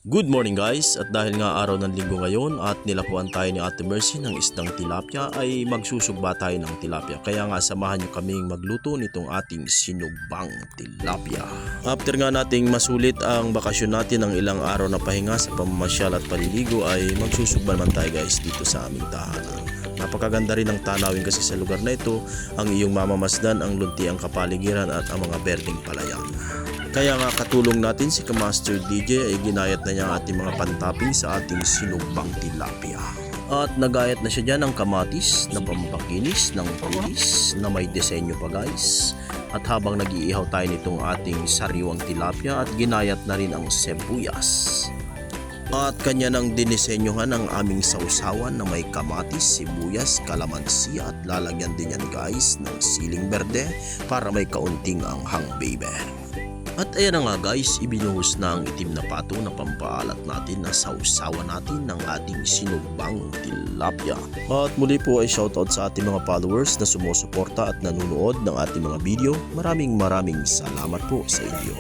Good morning guys, at dahil nga araw ng linggo ngayon at nilapuan tayo ni Ate Mercy ng isdang tilapia ay magsusugba tayo ng tilapia. Kaya nga samahan nyo kaming magluto nitong ating sinugbang tilapia. After nga nating masulit ang bakasyon natin ng ilang araw na pahinga sa pamamasyal at paliligo ay magsusugba naman tayo guys dito sa aming tahanan. Napakaganda rin ang tanawin kasi sa lugar na ito, ang iyong mamamasdan ang luntiang kapaligiran at ang mga berdeng palayan. Kaya nga katulong natin si Master DJ ay ginayat na niya ang ating mga pantapping sa ating sinugbang tilapia. At nagayat na siya dyan ng kamatis na pampakinis ng pulis na may disenyo pa guys. At habang nag-iihaw tayo nitong ating sariwang tilapia at ginayat na rin ang sibuyas. At kanya nang dinisenyohan ang aming sausawan na may kamatis, sibuyas, kalamansi at lalagyan din yan guys ng siling berde para may kaunting anghang baby. At ayan na nga guys, ibinuhos na ang itim na pato na pampaalat natin na sausawan natin ng ating sinugbang tilapia. At muli po ay shoutout sa ating mga followers na sumusuporta at nanonood ng ating mga video. Maraming salamat po sa inyo.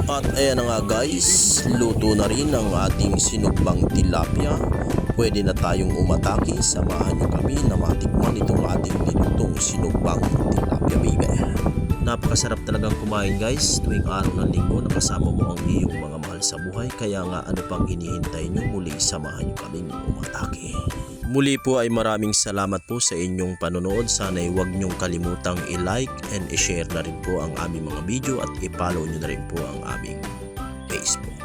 At ayan na nga guys, luto na rin ang ating sinugbang tilapia. Pwede na tayong umatake, samahan nyo kami na matikman itong ating nilutong sinugbang tilapia baby. Napakasarap talagang kumain guys tuwing araw ng linggo na kasama mo ang iyong mga mahal sa buhay. Kaya nga ano pang hinihintay nyo, muli samahan nyo kaming umatake. Muli po ay maraming salamat po sa inyong panonood. Sana'y huwag nyong kalimutang i-like and i-share na rin po ang aming mga video at i-follow nyo na rin po ang aming Facebook.